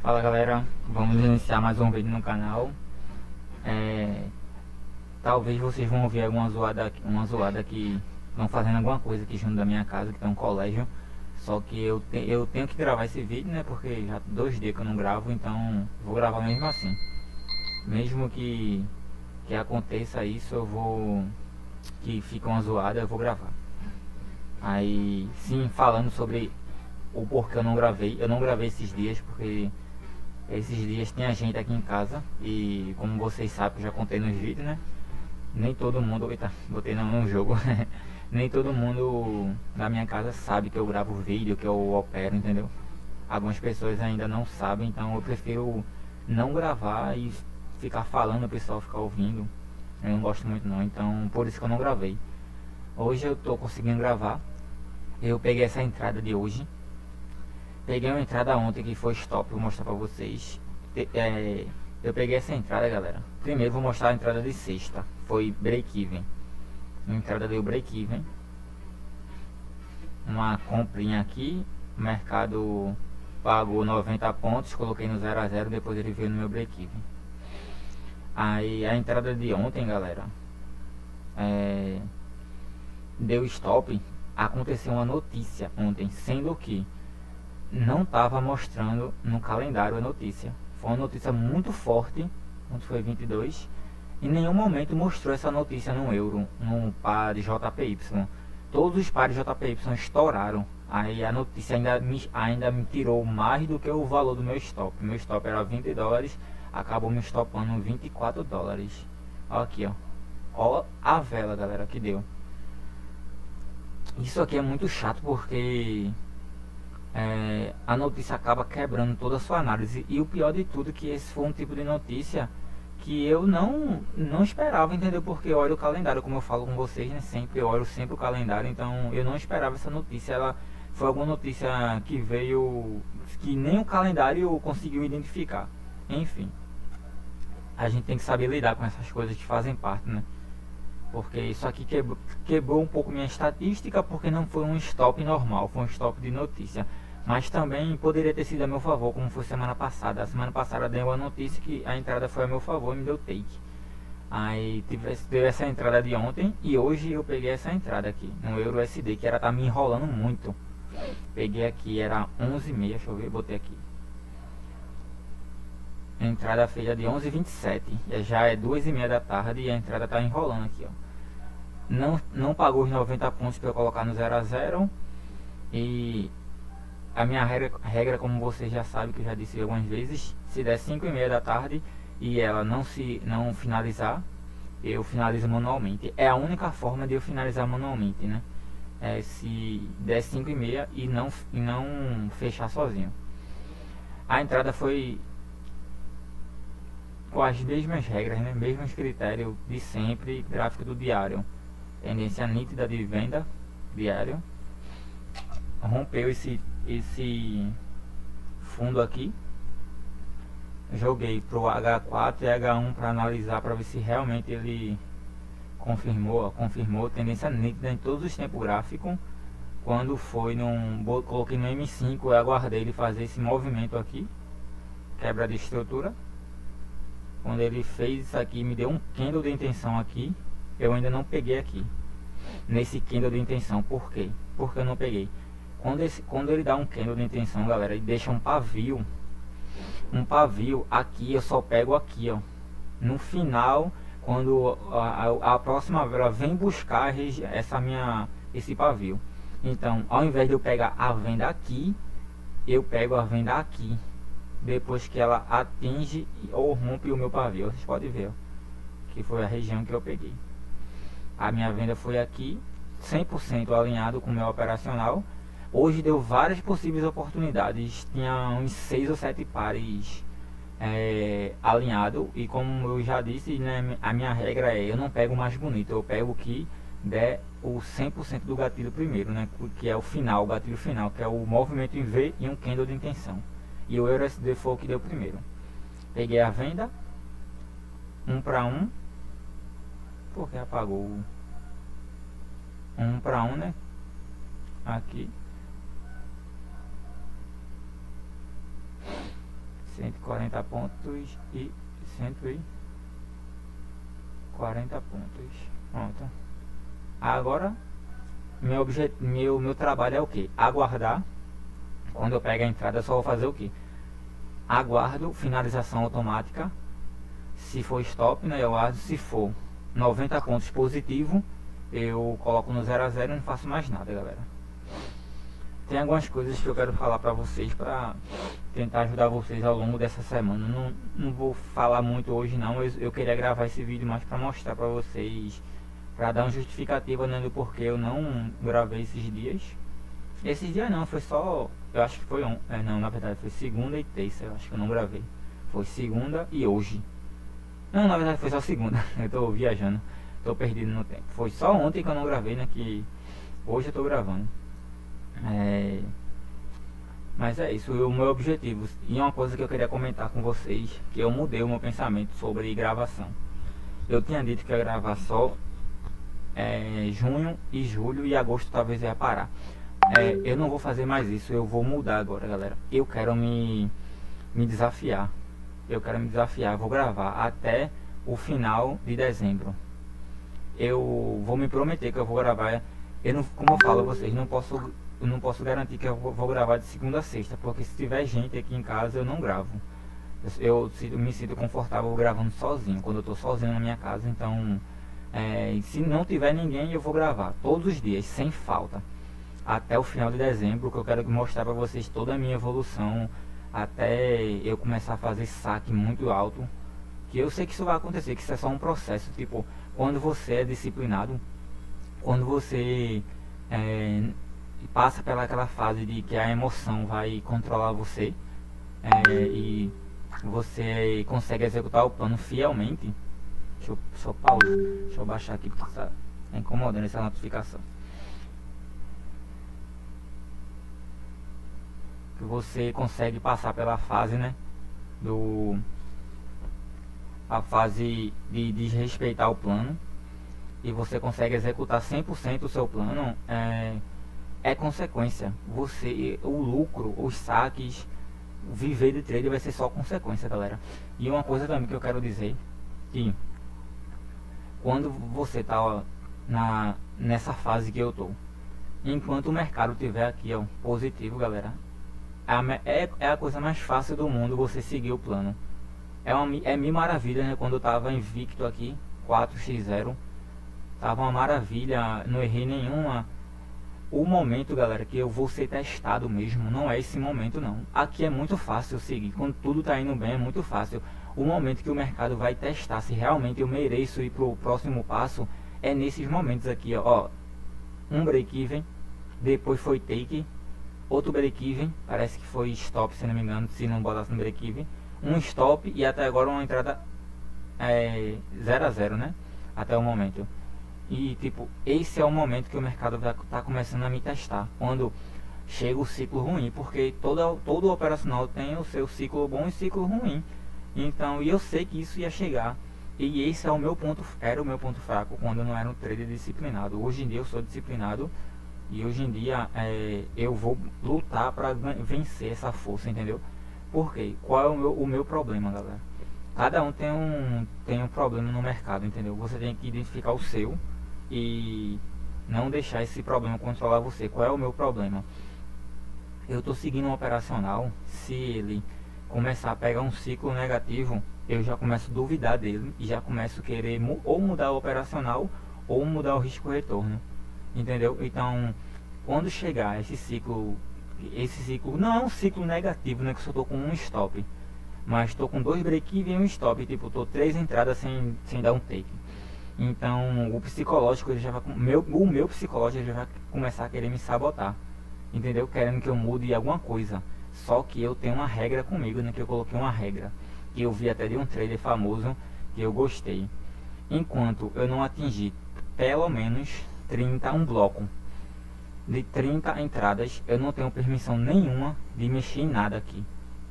Fala galera, vamos iniciar mais um vídeo no canal. É, Talvez vocês vão ouvir alguma zoada, uma zoada que estão fazendo alguma coisa aqui junto da minha casa, que tem um colégio. Só que eu tenho que gravar esse vídeo, né? Porque já 2 dias que eu não gravo, então vou gravar mesmo assim. Mesmo que aconteça isso, eu vou. Que fica uma zoada, eu vou gravar. Aí, sim, falando sobre o porquê eu não gravei esses dias porque esses dias tinha gente aqui em casa e como vocês sabem, eu já contei nos vídeos, né? Nem todo mundo, eita, botei no jogo. Nem todo mundo da minha casa sabe que eu gravo vídeo, que eu opero, entendeu? Algumas pessoas ainda não sabem, então eu prefiro não gravar e ficar falando, o pessoal ficar ouvindo. Eu não gosto muito não, então por isso que eu não gravei. Hoje eu tô conseguindo gravar. Eu peguei essa entrada de hoje. Peguei uma entrada ontem que foi stop, vou mostrar pra vocês. Eu peguei essa entrada, galera. Primeiro vou mostrar a entrada de sexta. Foi break-even. A entrada deu break-even. Uma comprinha aqui. O mercado pagou 90 pontos. Coloquei no 0 a 0. Depois ele veio no meu break-even. Aí a entrada de ontem, galera. Deu stop. Aconteceu uma notícia ontem. Sendo que não estava mostrando no calendário a notícia. Foi uma notícia muito forte, onde foi 22. Em nenhum momento mostrou essa notícia no euro, no par de JPY. Todos os pares de JPY estouraram. Aí a notícia ainda me tirou mais do que o valor do meu stop. Meu stop era 20 dólares, acabou me stopando 24 dólares. Olha aqui, ó. Olha a vela, galera, que deu. Isso aqui é muito chato porque a notícia acaba quebrando toda a sua análise. E o pior de tudo é que esse foi um tipo de notícia que eu não esperava, entendeu? Porque eu olho o calendário, como eu falo com vocês, né? Sempre eu olho sempre o calendário, então eu não esperava essa notícia. Ela foi alguma notícia que veio que nem o calendário conseguiu identificar. Enfim, a gente tem que saber lidar com essas coisas que fazem parte, né? Porque isso aqui quebrou um pouco minha estatística, porque não foi um stop normal, foi um stop de notícia. Mas também poderia ter sido a meu favor, como foi semana passada. A semana passada deu uma notícia que a entrada foi a meu favor e me deu take. Aí teve essa entrada de ontem e hoje eu peguei essa entrada aqui no EURUSD, que era tá me enrolando muito. Peguei aqui, era 11h30, deixa eu ver, botei aqui. A entrada feita de 11h27, já é 2h30 da tarde e a entrada tá enrolando aqui, ó. Não pagou os 90 pontos para eu colocar no 0 a 0 e a minha regra, como vocês já sabem, que eu já disse algumas vezes, se der 5h30 da tarde e ela não finalizar, eu finalizo manualmente. É a única forma de eu finalizar manualmente, né? É se der 5h30 e não fechar sozinho. A entrada foi com as mesmas regras, né? Mesmos critérios de sempre, gráfico do diário. Tendência nítida de venda diário. Rompeu esse fundo aqui. Joguei pro H4 e H1 para analisar, para ver se realmente ele confirmou tendência nítida em todos os tempos gráficos. Quando foi coloquei no M5, eu aguardei ele fazer esse movimento aqui, quebra de estrutura. Quando ele fez isso aqui, me deu um candle de intenção aqui. Eu ainda não peguei aqui nesse candle de intenção. Por quê? Porque eu não peguei. Quando ele dá um candle de intenção, galera, ele deixa um pavio. Um pavio aqui, eu só pego aqui, ó. No final, quando a próxima vela vem buscar esse pavio. Então, ao invés de eu pegar a venda aqui, eu pego a venda aqui. Depois que ela atinge ou rompe o meu pavio. Vocês podem ver, ó, que foi a região que eu peguei. A minha venda foi aqui, 100% alinhado com o meu operacional. Hoje deu várias possíveis oportunidades. Tinha uns 6 ou 7 pares alinhado. E como eu já disse, né, a minha regra é: eu não pego o mais bonito, eu pego o que der o 100% do gatilho primeiro, né, que é o final, o gatilho final, que é o movimento em V e um candle de intenção. E o EURUSD foi o que deu primeiro. Peguei a venda 1 para 1, porque apagou 1 para 1, né? Aqui 140 pontos e 140 pontos. Pronto. Agora meu trabalho é o que? Aguardar. Quando eu pego a entrada, eu só vou fazer o que? Aguardo finalização automática. Se for stop, né, eu aguardo. Se for 90 pontos positivo, eu coloco no 0 a 0 e não faço mais nada, galera. Tem algumas coisas que eu quero falar pra vocês, pra tentar ajudar vocês ao longo dessa semana. Não vou falar muito hoje não, eu queria gravar esse vídeo mais pra mostrar pra vocês, pra dar uma justificativa, né, do porquê eu não gravei esses dias. Esses dias não, foi só, eu acho que foi não, na verdade foi segunda e terça, eu acho que eu não gravei. Foi segunda e hoje. Não, na verdade foi só segunda, eu tô viajando, tô perdido no tempo. Foi só ontem que eu não gravei, né, que hoje eu tô gravando. Mas é isso, o meu objetivo. E uma coisa que eu queria comentar com vocês, que eu mudei o meu pensamento sobre gravação. Eu tinha dito que ia gravar só junho e julho, e agosto talvez ia parar. Eu não vou fazer mais isso, eu vou mudar agora, galera. Eu quero me desafiar. Eu quero me desafiar, eu vou gravar até o final de dezembro. Eu vou me prometer que eu vou gravar. Como eu falo a vocês, eu não posso garantir que eu vou gravar de segunda a sexta, porque se tiver gente aqui em casa eu não gravo. Eu me sinto confortável gravando sozinho, quando eu tô sozinho na minha casa. Então, se não tiver ninguém, eu vou gravar todos os dias, sem falta, até o final de dezembro, que eu quero mostrar pra vocês toda a minha evolução, até eu começar a fazer saque muito alto. Que eu sei que isso vai acontecer, que isso é só um processo. Tipo, quando você é disciplinado, quando você passa pelaquela fase de que a emoção vai controlar você, e você consegue executar o plano fielmente. Deixa eu baixar aqui porque está incomodando essa notificação. Que você consegue passar pela fase, né, a fase de desrespeitar o plano, e você consegue executar 100% o seu plano. É consequência. O lucro, os saques, viver de trade vai ser só consequência, galera. E uma coisa também que eu quero dizer, que quando você tá nessa fase que eu tô, enquanto o mercado tiver aqui, ó, positivo, galera, é a coisa mais fácil do mundo você seguir o plano. É mil maravilha, né? Quando eu tava invicto aqui, 4x0, tava uma maravilha, não errei nenhuma. O momento, galera, que eu vou ser testado mesmo, não é esse momento não. Aqui é muito fácil seguir, quando tudo tá indo bem é muito fácil. O momento que o mercado vai testar se realmente eu mereço ir pro próximo passo é nesses momentos aqui, ó. Um break-even, depois foi take, outro break-even, parece que foi stop, se não me engano, se não botasse no break-even, um stop, e até agora uma entrada 0 a 0, né, até o momento. E tipo, esse é o momento que o mercado tá começando a me testar, quando chega o ciclo ruim, porque todo operacional tem o seu ciclo bom e ciclo ruim. Então, e eu sei que isso ia chegar, e esse é era o meu ponto fraco quando eu não era um trader disciplinado. Hoje em dia eu sou disciplinado, e hoje em dia eu vou lutar para vencer essa força, entendeu? Porque qual é o meu problema, galera? Cada um tem um problema no mercado, entendeu? Você tem que identificar o seu e não deixar esse problema controlar você. Qual é o meu problema? Eu tô seguindo um operacional, se ele começar a pegar um ciclo negativo, eu já começo a duvidar dele e já começo a querer ou mudar o operacional ou mudar o risco retorno, entendeu? Então, quando chegar esse ciclo não é um ciclo negativo, né, que eu só tô com um stop, mas tô com 2 break-even e um stop, tipo, tô 3 entradas sem dar um take. Então, o psicológico ele já vai, o meu psicológico já vai começar a querer me sabotar, entendeu? Querendo que eu mude alguma coisa. Só que eu tenho uma regra comigo, né, que eu coloquei uma regra que eu vi até de um trader famoso que eu gostei. Enquanto eu não atingir pelo menos um bloco de 30 entradas, eu não tenho permissão nenhuma de mexer em nada aqui,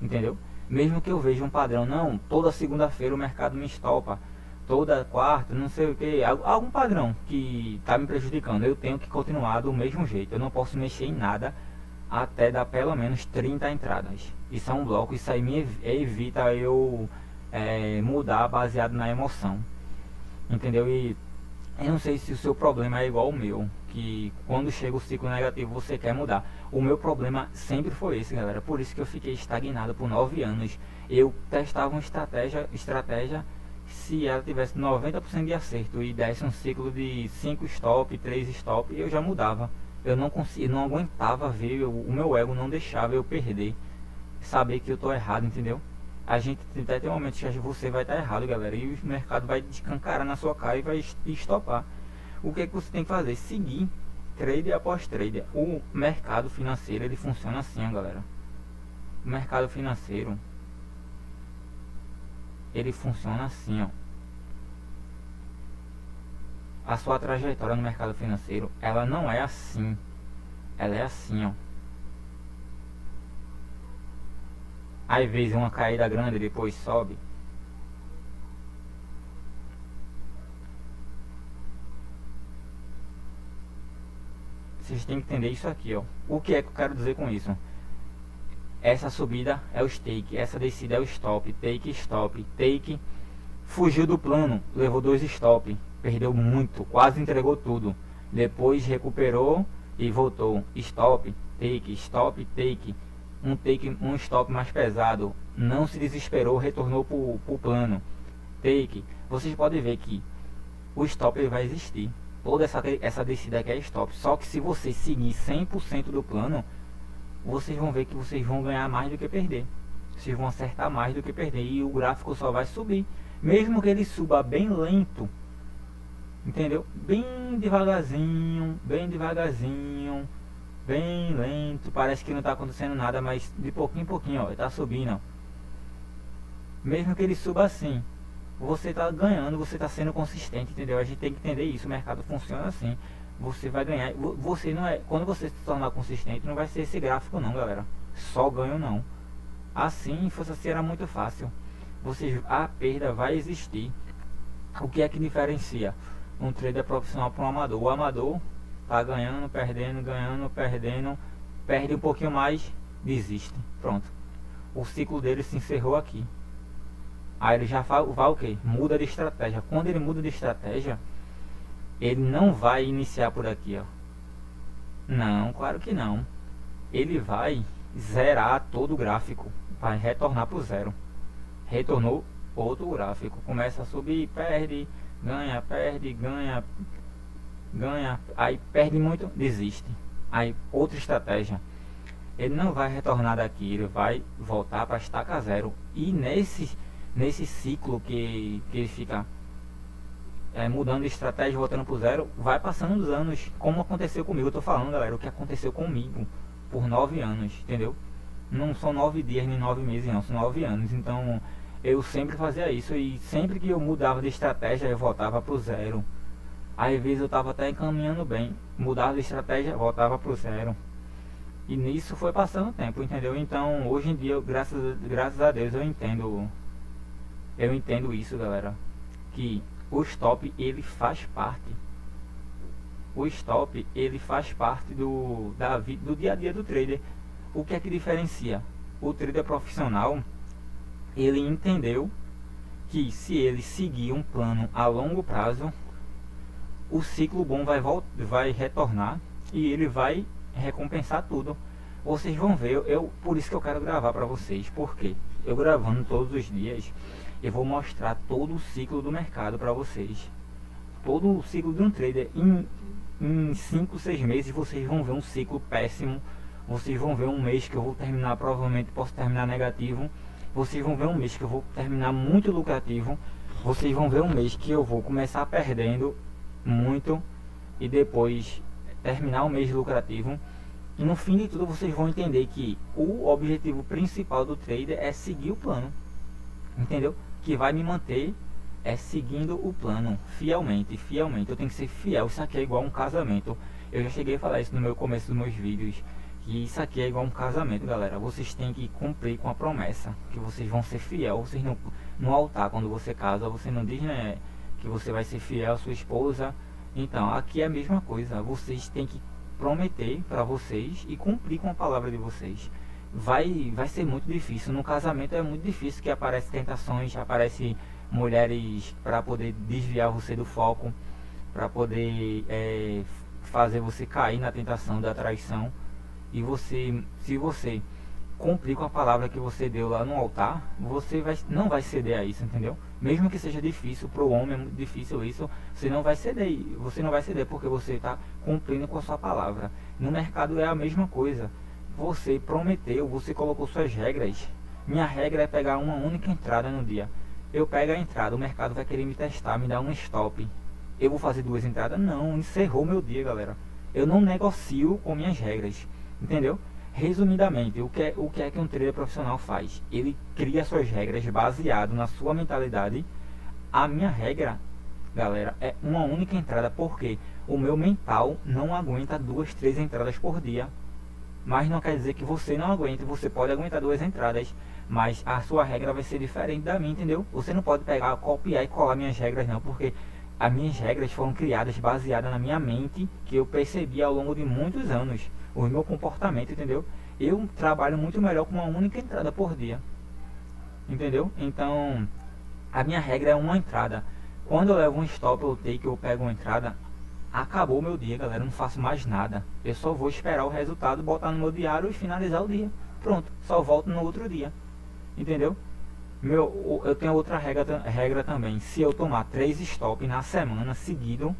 entendeu? Mesmo que eu veja um padrão, não, toda segunda-feira o mercado me estopa, toda quarta, não sei o que, algum padrão que está me prejudicando, eu tenho que continuar do mesmo jeito. Eu não posso mexer em nada até dar pelo menos 30 entradas. Isso é um bloco, isso aí me evita eu mudar baseado na emoção, entendeu? E eu não sei se o seu problema é igual ao meu, que quando chega o ciclo negativo você quer mudar. O meu problema sempre foi esse, galera. Por isso que eu fiquei estagnado por 9 anos. Eu testava uma estratégia, se ela tivesse 90% de acerto e desse um ciclo de 5 stop, 3 stop, eu já mudava. Eu não conseguia, não aguentava ver, o meu ego não deixava eu perder, saber que eu tô errado, entendeu? A gente até tem momentos que você vai estar errado, galera, e o mercado vai descancarar na sua cara e vai estopar. O que é que você tem que fazer? Seguir trade após trade. O mercado financeiro, ele funciona assim, ó, galera. O mercado financeiro, ele funciona assim, ó. A sua trajetória no mercado financeiro, ela não é assim. Ela é assim, ó. Às vezes uma caída grande, depois sobe. Vocês têm que entender isso aqui, ó. O que é que eu quero dizer com isso? Essa subida é o stake, essa descida é o stop, take, fugiu do plano, levou 2 stop, perdeu muito, quase entregou tudo. Depois recuperou e voltou, stop, take, um stop mais pesado, não se desesperou, retornou pro plano, take. Vocês podem ver que o stop ele vai existir. Toda essa descida aqui é stop. Só que se você seguir 100% do plano, vocês vão ver que vocês vão ganhar mais do que perder. Vocês vão acertar mais do que perder. E o gráfico só vai subir. Mesmo que ele suba bem lento. Entendeu? Bem devagarzinho, bem lento. Parece que não está acontecendo nada, mas de pouquinho em pouquinho, ó, está subindo. Ó. Mesmo que ele suba assim, você está ganhando, você está sendo consistente, entendeu? A gente tem que entender isso, o mercado funciona assim. Você vai ganhar, você não é, quando você se tornar consistente, não vai ser esse gráfico não, galera. Só ganho não. Assim, fosse assim, era muito fácil. A perda vai existir. O que é que diferencia um trader profissional para um amador? O amador tá ganhando, perdendo, perde um pouquinho mais, desiste. Pronto. O ciclo dele se encerrou aqui. Aí ele já vai o quê? Muda de estratégia. Quando ele muda de estratégia, ele não vai iniciar por aqui, ó. Não, claro que não. Ele vai zerar todo o gráfico. Vai retornar para o zero. Retornou outro gráfico. Começa a subir, perde, ganha, ganha. Aí perde muito, desiste. Aí outra estratégia. Ele não vai retornar daqui, ele vai voltar para estaca zero. E nesse ciclo que ele fica mudando de estratégia, voltando pro zero, vai passando os anos, como aconteceu comigo. Eu tô falando, galera, o que aconteceu comigo por 9 anos, entendeu? Não são 9 dias nem 9 meses, não, são 9 anos. Então eu sempre fazia isso, e sempre que eu mudava de estratégia eu voltava pro zero. Às vezes eu tava até encaminhando bem, mudava de estratégia, voltava pro zero. E nisso foi passando o tempo, entendeu? Então hoje em dia, graças a Deus, eu entendo isso, galera, que o stop ele faz parte. O stop ele faz parte do dia a dia do trader. O que é que diferencia? O trader profissional, ele entendeu que se ele seguir um plano a longo prazo, o ciclo bom vai retornar e ele vai recompensar tudo. Vocês vão ver, por isso que eu quero gravar para vocês, porque eu gravando todos os dias, eu vou mostrar todo o ciclo do mercado para vocês. Todo o ciclo de um trader. Em 5, 6 meses vocês vão ver um ciclo péssimo. Vocês vão ver um mês que eu vou terminar, provavelmente posso terminar negativo. Vocês vão ver um mês que eu vou terminar muito lucrativo. Vocês vão ver um mês que eu vou começar perdendo muito e depois terminar o mês lucrativo. E no fim de tudo vocês vão entender que o objetivo principal do trader é seguir o plano. Entendeu? Que vai me manter seguindo o plano fielmente. Eu tenho que ser fiel. Isso aqui é igual a um casamento. Eu já cheguei a falar isso no meu começo dos meus vídeos, que isso aqui é igual a um casamento, galera. Vocês têm que cumprir com a promessa, que vocês vão ser fiel. Vocês não, no altar, quando você casa, você não diz, né, que você vai ser fiel à sua esposa. Então aqui é a mesma coisa. Vocês têm que prometer para vocês e cumprir com a palavra de vocês. Vai ser muito difícil. No casamento é muito difícil, que aparecem tentações, aparecem mulheres para poder desviar você do foco, para poder fazer você cair na tentação da traição. E você, se você cumprir com a palavra que você deu lá no altar, você não vai ceder a isso, entendeu? Mesmo que seja difícil, para o homem é muito difícil isso, você não vai ceder porque você está cumprindo com a sua palavra. No mercado é a mesma coisa. Você prometeu, você colocou suas regras. Minha regra é pegar uma única entrada no dia. Eu pego a entrada, o mercado vai querer me testar, me dar um stop. Eu vou fazer 2 entradas? Não, encerrou meu dia, galera. Eu não negocio com minhas regras, entendeu? Resumidamente, o que é que um trader profissional faz? Ele cria suas regras baseado na sua mentalidade. A minha regra, galera, é uma única entrada, porque o meu mental não aguenta 2, 3 entradas por dia. Mas não quer dizer que você não aguente. Você pode aguentar 2 entradas, mas a sua regra vai ser diferente da minha, entendeu? Você não pode pegar, copiar e colar minhas regras, não, porque as minhas regras foram criadas baseadas na minha mente, que eu percebi ao longo de muitos anos, o meu comportamento, entendeu? Eu trabalho muito melhor com uma única entrada por dia, entendeu? Então, a minha regra é uma entrada. Quando eu levo um stop ou take, eu pego uma entrada, acabou o meu dia, galera. Eu não faço mais nada. Eu só vou esperar o resultado, botar no meu diário e finalizar o dia. Pronto, só volto no outro dia, entendeu? Eu tenho outra regra também. Se eu tomar 3 stops na semana seguido,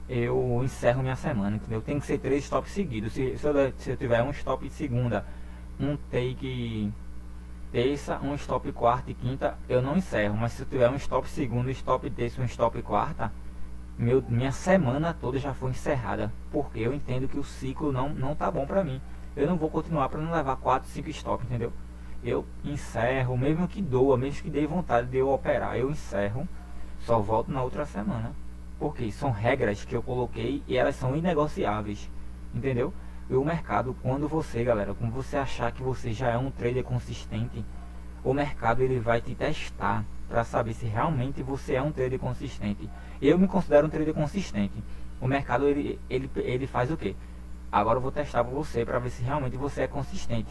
eu encerro minha semana, entendeu? Tem que ser 3 stops seguidos. Se eu tiver um stop de segunda, um take terça, um stop quarta e quinta, eu não encerro. Mas se eu tiver um stop segunda, um stop terça, um stop quarta, minha semana toda já foi encerrada, porque eu entendo que o ciclo não tá bom pra mim. Eu não vou continuar para não levar 4, 5 stops, entendeu? Eu encerro, mesmo que doa, mesmo que dê vontade de eu operar, eu encerro, só volto na outra semana. Porque são regras que eu coloquei e elas são inegociáveis, entendeu? E o mercado, quando você achar que você já é um trader consistente, o mercado ele vai te testar para saber se realmente você é um trader consistente. Eu me considero um trader consistente. O mercado ele faz o quê? Agora eu vou testar para você para ver se realmente você é consistente.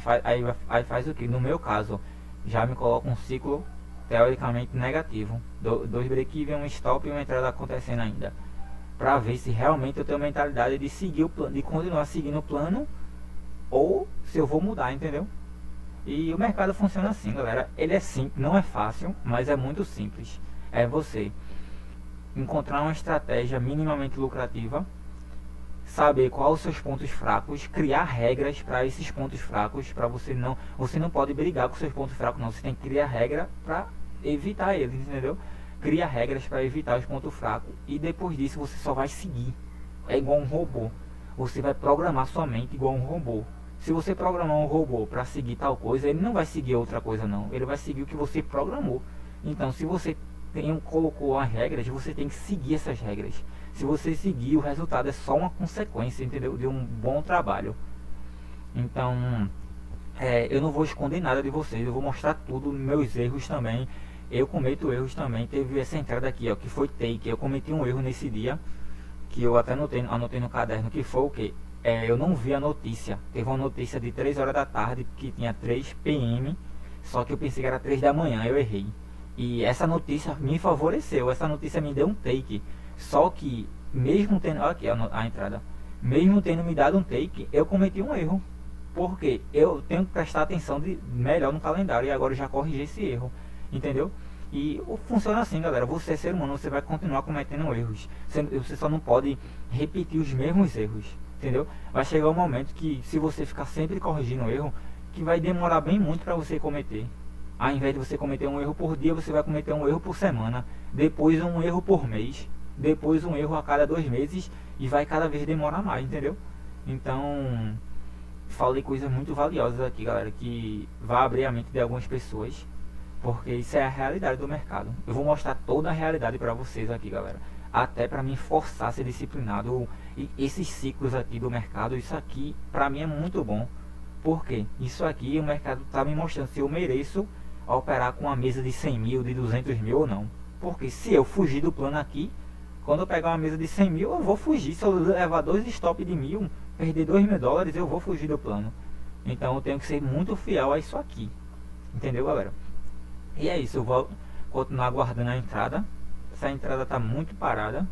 Aí faz o que? No meu caso, já me coloca um ciclo teoricamente negativo. 2 break-even, um stop e uma entrada acontecendo ainda. Para ver se realmente eu tenho mentalidade de seguir o plano, de continuar seguindo o plano, ou se eu vou mudar, entendeu? E o mercado funciona assim, galera. Ele é simples, não é fácil, mas é muito simples. É você encontrar uma estratégia minimamente lucrativa, saber quais os seus pontos fracos, criar regras para esses pontos fracos, para você não pode brigar com seus pontos fracos, não. Você tem que criar regra para evitar eles, entendeu? Cria regras para evitar os pontos fracos e depois disso você só vai seguir. É igual um robô. Você vai programar sua mente igual um robô. Se você programar um robô para seguir tal coisa, ele não vai seguir outra coisa, não. Ele vai seguir o que você programou. Então, se você colocou as regras, você tem que seguir essas regras. Se você seguir, o resultado é só uma consequência, entendeu? De um bom trabalho. Então, eu não vou esconder nada de vocês. Eu vou mostrar tudo, meus erros também. Eu cometo erros também. Teve essa entrada aqui, ó, que foi take. Eu cometi um erro nesse dia, que eu até anotei no caderno, que foi o que? Eu não vi a notícia. Teve uma notícia de 3 horas da tarde, que tinha 3 PM, só que eu pensei que era 3 da manhã, eu errei. E essa notícia me favoreceu, essa notícia me deu um take. Só que, mesmo tendo, aqui a entrada, mesmo tendo me dado um take, eu cometi um erro. Porque eu tenho que prestar atenção melhor no calendário, e agora eu já corrigi esse erro, entendeu? E funciona assim, galera. Você é ser humano, você vai continuar cometendo erros. Você só não pode repetir os mesmos erros, entendeu? Vai chegar um momento que, se você ficar sempre corrigindo o erro, que vai demorar bem muito para você cometer. Ao invés de você cometer um erro por dia, você vai cometer um erro por semana, depois um erro por mês, depois um erro a cada 2 meses, e vai cada vez demorar mais, entendeu? Então, falei coisas muito valiosas aqui, galera, que vai abrir a mente de algumas pessoas, porque isso é a realidade do mercado. Eu vou mostrar toda a realidade para vocês aqui, galera, até para me forçar a ser disciplinado. E esses ciclos aqui do mercado, isso aqui para mim é muito bom, porque isso aqui o mercado está me mostrando se eu mereço operar com uma mesa de 100 mil, de 200 mil ou não. Porque se eu fugir do plano aqui, quando eu pegar uma mesa de 100 mil, eu vou fugir. Se eu levar 2 stop de 1000, perder $2.000, eu vou fugir do plano. Então eu tenho que ser muito fiel a isso aqui. Entendeu, galera? E é isso, eu vou continuar aguardando a entrada. Essa entrada tá muito parada.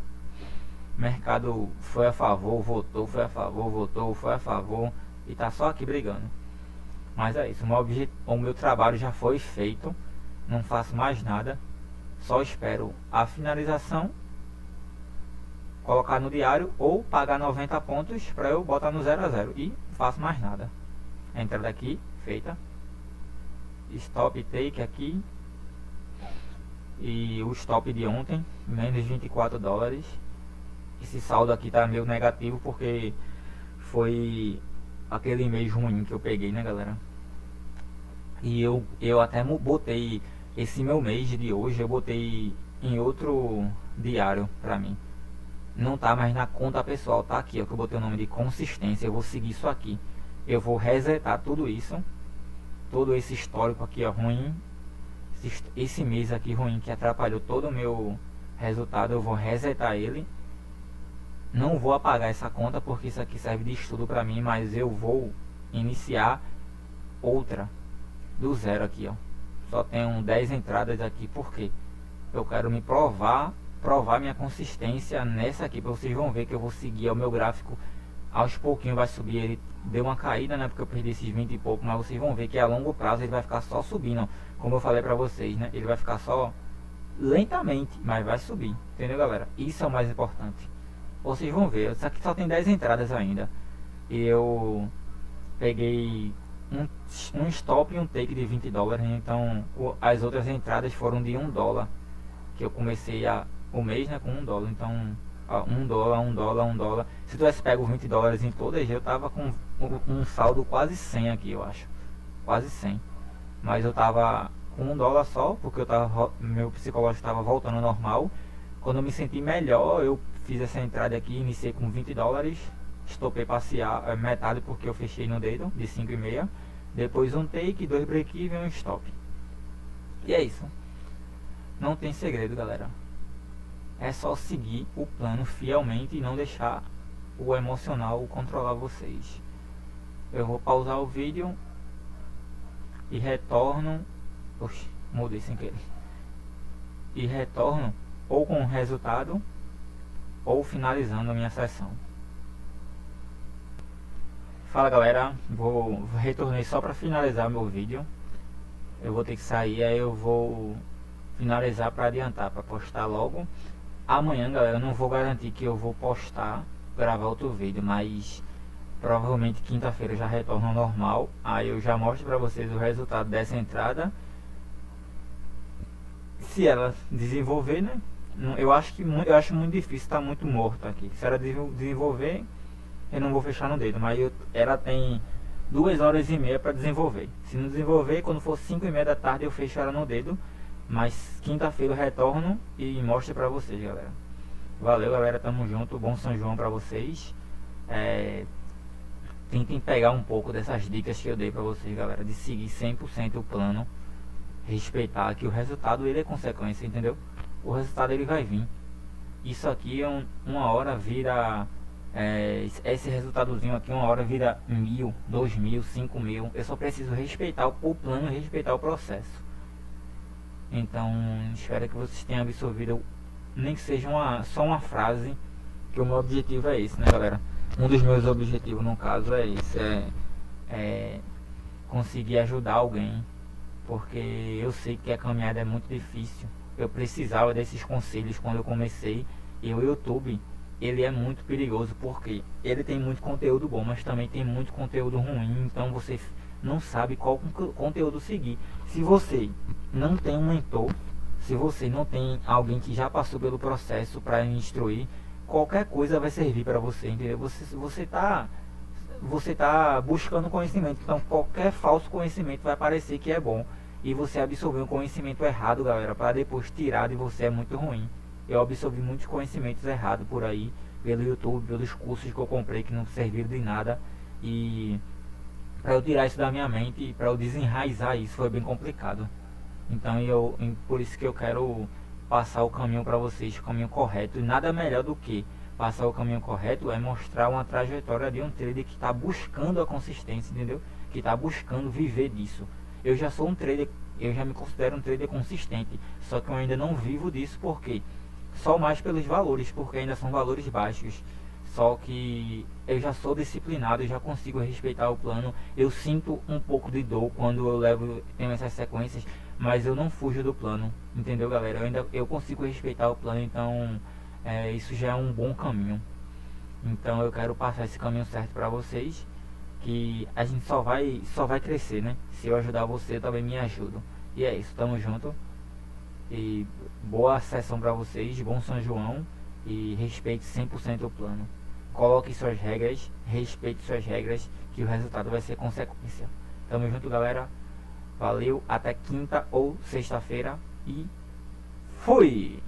O mercado foi a favor, votou, foi a favor, votou, foi a favor. E tá só aqui brigando. Mas é isso, o meu trabalho já foi feito. Não faço mais nada. Só espero a finalização, colocar no diário ou pagar 90 pontos para eu botar no 0 a 0. E não faço mais nada. A entrada aqui, feita. Stop take aqui. E o stop de ontem, menos $24. Esse saldo aqui tá meio negativo porque foi aquele mês ruim que eu peguei, né, galera? E eu até botei esse meu mês de hoje, eu botei em outro diário pra mim. Não tá mais na conta pessoal, tá aqui, ó, que eu botei o nome de consistência. Eu vou seguir isso aqui. Eu vou resetar tudo isso, todo esse histórico aqui, ó, ruim. Esse mês aqui ruim que atrapalhou todo o meu resultado, eu vou resetar ele. Não vou apagar essa conta porque isso aqui serve de estudo pra mim, mas eu vou iniciar outra do zero aqui, ó. Só tenho 10 entradas aqui porque eu quero me provar minha consistência nessa aqui, para vocês vão ver que eu vou seguir o meu gráfico. Aos pouquinhos vai subir, ele deu uma caída, né, porque eu perdi esses 20 e pouco, mas vocês vão ver que a longo prazo ele vai ficar só subindo, como eu falei pra vocês, né, ele vai ficar só lentamente, mas vai subir, entendeu, galera? Isso é o mais importante. Vocês vão ver, isso aqui só tem 10 entradas ainda, e eu peguei um stop e um take de $20, então as outras entradas foram de $1, que eu comecei o mês, né, com $1, então ó, $1. Se eu tivesse pego $20 em todas, eu tava com um saldo quase 100 aqui, eu acho, quase 100, mas eu tava com $1 só, porque meu psicológico estava voltando ao normal. Quando eu me senti melhor, eu fiz essa entrada aqui, iniciei com $20, estopei passear metade porque eu fechei no dedo de 5,5, depois um take, 2 break-even e um stop. E é isso, não tem segredo, galera. É só seguir o plano fielmente e não deixar o emocional controlar vocês. Eu vou pausar o vídeo e retorno. Oxi, mudei sem querer. E retorno ou com o resultado ou finalizando a minha sessão. Fala, galera, retornei só para finalizar meu vídeo. Eu vou ter que sair, aí eu vou finalizar para adiantar, para postar logo. Amanhã, galera, eu não vou garantir que eu vou postar, gravar outro vídeo, mas provavelmente quinta-feira já retorno ao normal. Aí eu já mostro para vocês o resultado dessa entrada. Se ela desenvolver, né? Eu acho muito difícil, tá muito morto aqui. Se ela desenvolver, eu não vou fechar no dedo, mas ela tem 2h30 para desenvolver. Se não desenvolver, quando for 5h30 da tarde eu fecho ela no dedo. Mas quinta-feira eu retorno e mostro pra vocês, galera. Valeu, galera, tamo junto. Bom São João pra vocês. Tentem pegar um pouco dessas dicas que eu dei pra vocês, galera, de seguir 100% o plano. Respeitar que o resultado ele é consequência, entendeu? O resultado ele vai vir. Isso aqui uma hora vira esse resultadozinho aqui, uma hora vira 1.000, 2.000, 5.000. Eu só preciso respeitar o plano e respeitar o processo. Então, espero que vocês tenham absorvido, nem que seja só uma frase, que o meu objetivo é esse, né, galera? Um dos meus objetivos, no caso, é esse, é conseguir ajudar alguém, porque eu sei que a caminhada é muito difícil. Eu precisava desses conselhos quando eu comecei, e o YouTube, ele é muito perigoso, porque ele tem muito conteúdo bom, mas também tem muito conteúdo ruim, então você não sabe qual conteúdo seguir. Se você não tem um mentor, se você não tem alguém que já passou pelo processo para instruir, qualquer coisa vai servir para você, entendeu? Você tá buscando conhecimento, então qualquer falso conhecimento vai parecer que é bom, e você absorveu um conhecimento errado, galera, para depois tirar de você é muito ruim. Eu absorvi muitos conhecimentos errados por aí, pelo YouTube, pelos cursos que eu comprei que não serviram de nada, e para eu tirar isso da minha mente e para eu desenraizar isso foi bem complicado. Então por isso que eu quero passar o caminho para vocês, o caminho correto. E nada melhor do que Passar o caminho correto é mostrar uma trajetória de um trader que está buscando a consistência, entendeu? Que está buscando viver disso. Eu já sou um trader, eu já me considero um trader consistente, só que eu ainda não vivo disso porque só mais pelos valores, porque ainda são valores baixos. Só que eu já sou disciplinado, eu já consigo respeitar o plano. Eu sinto um pouco de dor quando tenho essas sequências, mas eu não fujo do plano, entendeu, galera? Eu consigo respeitar o plano, então isso já é um bom caminho. Então eu quero passar esse caminho certo para vocês, que a gente só vai crescer, né? Se eu ajudar você, também me ajuda. E é isso, tamo junto. E boa sessão para vocês, bom São João, e respeite 100% o plano. Coloque suas regras, respeite suas regras, que o resultado vai ser consequência. Tamo junto, galera. Valeu, até quinta ou sexta-feira e fui!